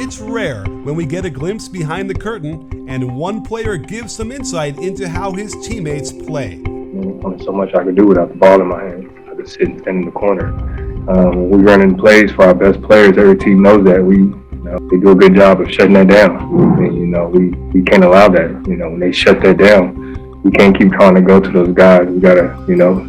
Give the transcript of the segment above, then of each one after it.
It's rare when we get a glimpse behind the curtain and one player gives some insight into how his teammates play. Only so much I could do without the ball in my hand. I could sit and stand in the corner. When we run in plays for our best players, every team knows that they do a good job of shutting that down. And, we can't allow that. When they shut that down, we can't keep trying to go to those guys. We gotta,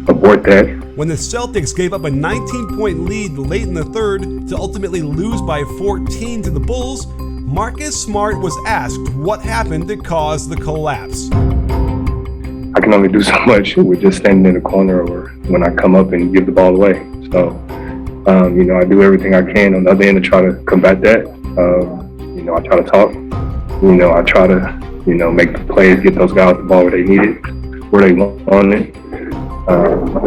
abort that. When the Celtics gave up a 19-point lead late in the third to ultimately lose by 14 to the Bulls, Marcus Smart was asked what happened to cause the collapse. I can only do so much with just standing in the corner or when I come up and give the ball away. So, I do everything I can on the other end to try to combat that. I try to talk. I try to, make the plays, get those guys the ball where they need it, where they want it.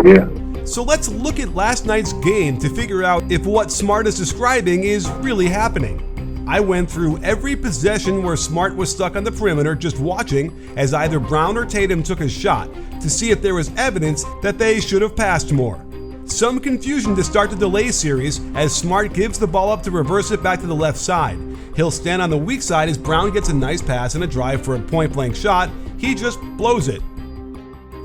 Yeah. So let's look at last night's game to figure out if what Smart is describing is really happening. I went through every possession where Smart was stuck on the perimeter just watching as either Brown or Tatum took a shot to see if there was evidence that they should have passed more. Some confusion to start the delay series as Smart gives the ball up to reverse it back to the left side. He'll stand on the weak side as Brown gets a nice pass and a drive for a point-blank shot. He just blows it.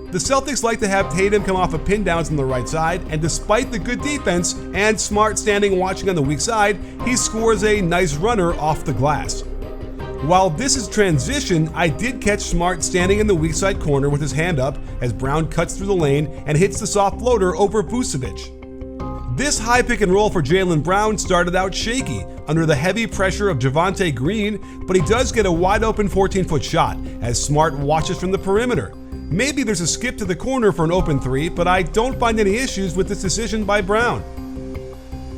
The Celtics like to have Tatum come off of pin downs on the right side, and despite the good defense and Smart standing watching on the weak side, he scores a nice runner off the glass. While this is transition, I did catch Smart standing in the weak side corner with his hand up as Brown cuts through the lane and hits the soft floater over Vucevic. This high pick and roll for Jaylen Brown started out shaky under the heavy pressure of Javonte Green, but he does get a wide open 14-foot shot as Smart watches from the perimeter. Maybe there's a skip to the corner for an open three, but I don't find any issues with this decision by Brown.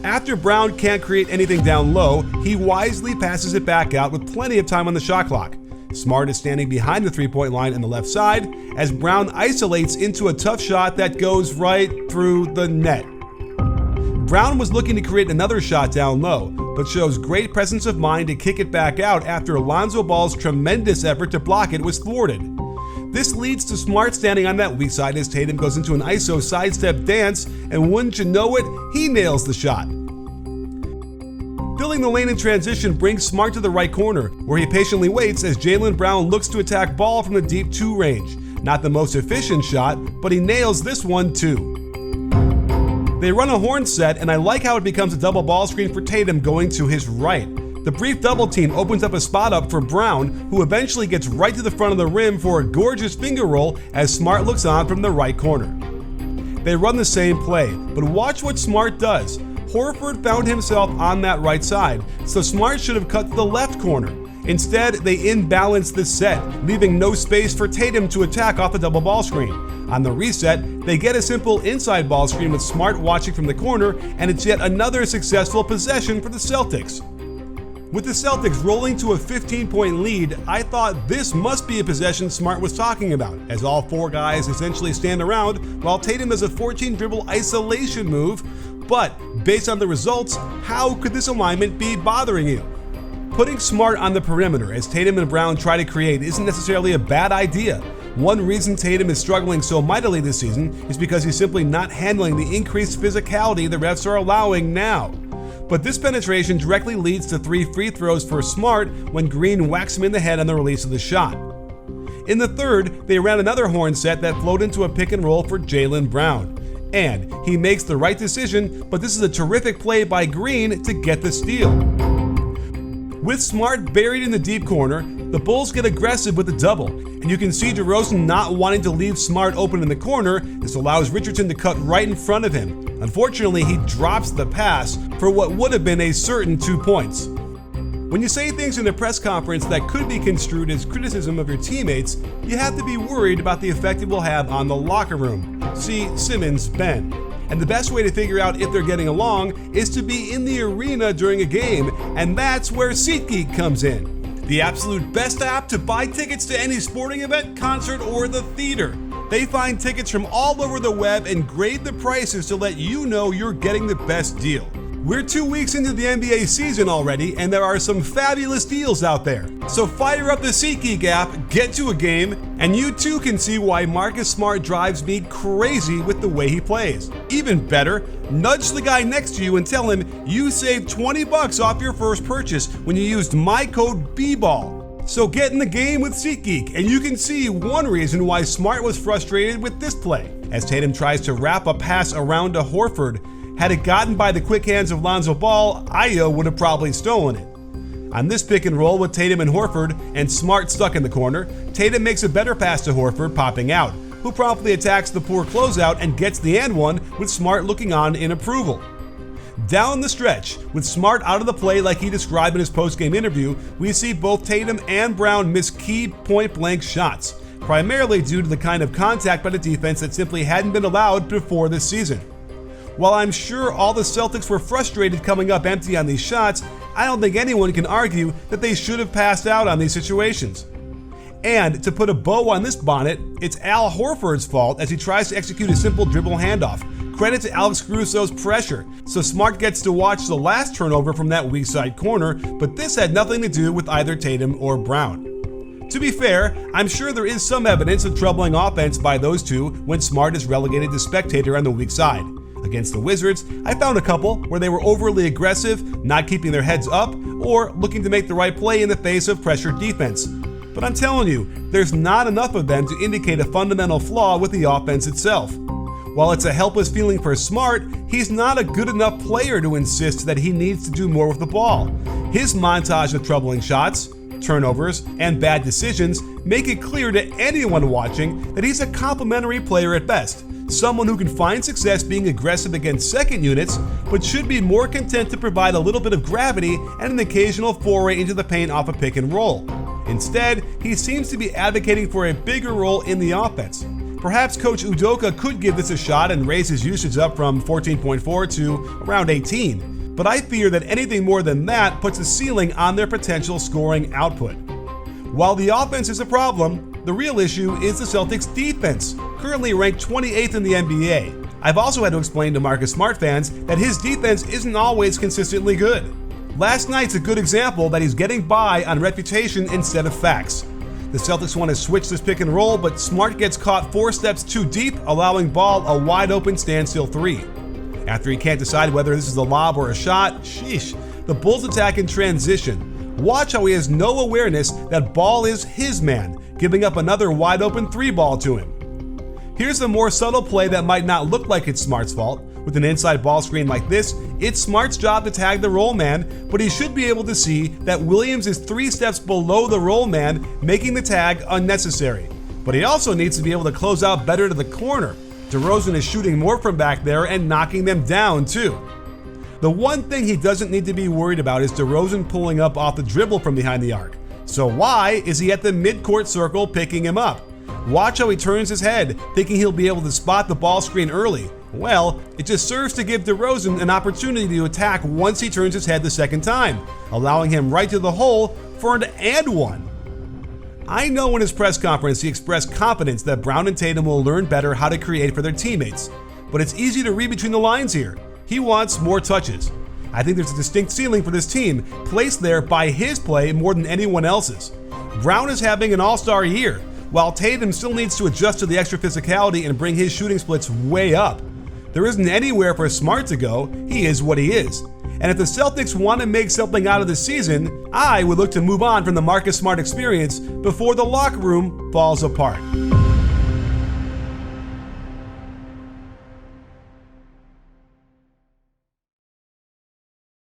After Brown can't create anything down low, he wisely passes it back out with plenty of time on the shot clock. Smart is standing behind the three-point line on the left side as Brown isolates into a tough shot that goes right through the net. Brown was looking to create another shot down low, but shows great presence of mind to kick it back out after Alonzo Ball's tremendous effort to block it was thwarted. This leads to Smart standing on that weak side as Tatum goes into an ISO sidestep dance, and wouldn't you know it, he nails the shot. Filling the lane in transition brings Smart to the right corner, where he patiently waits as Jaylen Brown looks to attack Ball from the deep two range. Not the most efficient shot, but he nails this one too. They run a horn set, and I like how it becomes a double ball screen for Tatum going to his right. The brief double team opens up a spot up for Brown, who eventually gets right to the front of the rim for a gorgeous finger roll as Smart looks on from the right corner. They run the same play, but watch what Smart does. Horford found himself on that right side, so Smart should have cut to the left corner. Instead, they imbalance the set, leaving no space for Tatum to attack off the double ball screen. On the reset, they get a simple inside ball screen with Smart watching from the corner, and it's yet another successful possession for the Celtics. With the Celtics rolling to a 15-point lead, I thought this must be a possession Smart was talking about, as all four guys essentially stand around while Tatum does a 14-dribble isolation move. But based on the results, how could this alignment be bothering you? Putting Smart on the perimeter as Tatum and Brown try to create isn't necessarily a bad idea. One reason Tatum is struggling so mightily this season is because he's simply not handling the increased physicality the refs are allowing now. But this penetration directly leads to 3 free throws for Smart when Green whacks him in the head on the release of the shot. In the third, they ran another horn set that flowed into a pick and roll for Jaylen Brown. And he makes the right decision, but this is a terrific play by Green to get the steal. With Smart buried in the deep corner, the Bulls get aggressive with the double, and you can see DeRozan not wanting to leave Smart open in the corner. This allows Richardson to cut right in front of him. Unfortunately, he drops the pass for what would have been a certain 2 points. When you say things in a press conference that could be construed as criticism of your teammates, you have to be worried about the effect it will have on the locker room. See Simmons, Ben. And the best way to figure out if they're getting along is to be in the arena during a game, and that's where SeatGeek comes in. The absolute best app to buy tickets to any sporting event, concert, or the theater. They find tickets from all over the web and grade the prices to let you know you're getting the best deal. We're 2 weeks into the NBA season already, and there are some fabulous deals out there. So fire up the SeatGeek app, get to a game, and you too can see why Marcus Smart drives me crazy with the way he plays. Even better, nudge the guy next to you and tell him you saved $20 off your first purchase when you used my code BBALL. So get in the game with SeatGeek, and you can see one reason why Smart was frustrated with this play. As Tatum tries to wrap a pass around to Horford, had it gotten by the quick hands of Lonzo Ball, Ayo would have probably stolen it. On this pick and roll with Tatum and Horford and Smart stuck in the corner, Tatum makes a better pass to Horford, popping out, who promptly attacks the poor closeout and gets the and one with Smart looking on in approval. Down the stretch, with Smart out of the play like he described in his post-game interview, we see both Tatum and Brown miss key point-blank shots, primarily due to the kind of contact by the defense that simply hadn't been allowed before this season. While I'm sure all the Celtics were frustrated coming up empty on these shots, I don't think anyone can argue that they should have passed out on these situations. And to put a bow on this bonnet, it's Al Horford's fault as he tries to execute a simple dribble handoff. Credit to Alex Caruso's pressure, so Smart gets to watch the last turnover from that weak side corner, but this had nothing to do with either Tatum or Brown. To be fair, I'm sure there is some evidence of troubling offense by those two when Smart is relegated to spectator on the weak side. Against the Wizards, I found a couple where they were overly aggressive, not keeping their heads up, or looking to make the right play in the face of pressured defense. But I'm telling you, there's not enough of them to indicate a fundamental flaw with the offense itself. While it's a helpless feeling for Smart, he's not a good enough player to insist that he needs to do more with the ball. His montage of troubling shots, turnovers, and bad decisions make it clear to anyone watching that he's a complimentary player at best. Someone who can find success being aggressive against second units, but should be more content to provide a little bit of gravity and an occasional foray into the paint off a pick and roll. Instead, he seems to be advocating for a bigger role in the offense. Perhaps Coach Udoka could give this a shot and raise his usage up from 14.4 to around 18, but I fear that anything more than that puts a ceiling on their potential scoring output. While the offense is a problem, the real issue is the Celtics' defense, currently ranked 28th in the NBA. I've also had to explain to Marcus Smart fans that his defense isn't always consistently good. Last night's a good example that he's getting by on reputation instead of facts. The Celtics want to switch this pick and roll, but Smart gets caught 4 steps too deep, allowing Ball a wide open standstill 3. After he can't decide whether this is a lob or a shot, sheesh, the Bulls attack in transition. Watch how he has no awareness that Ball is his man, giving up another wide open 3 ball to him. Here's a more subtle play that might not look like it's Smart's fault. With an inside ball screen like this, it's Smart's job to tag the roll man, but he should be able to see that Williams is 3 steps below the roll man, making the tag unnecessary. But he also needs to be able to close out better to the corner. DeRozan is shooting more from back there and knocking them down too. The one thing he doesn't need to be worried about is DeRozan pulling up off the dribble from behind the arc. So why is he at the midcourt circle picking him up? Watch how he turns his head, thinking he'll be able to spot the ball screen early. Well, it just serves to give DeRozan an opportunity to attack once he turns his head the second time, allowing him right to the hole for an and one. I know in his press conference he expressed confidence that Brown and Tatum will learn better how to create for their teammates, but it's easy to read between the lines here. He wants more touches. I think there's a distinct ceiling for this team, placed there by his play more than anyone else's. Brown is having an all-star year, while Tatum still needs to adjust to the extra physicality and bring his shooting splits way up. There isn't anywhere for Smart to go. He is what he is. And if the Celtics want to make something out of the season, I would look to move on from the Marcus Smart experience before the locker room falls apart.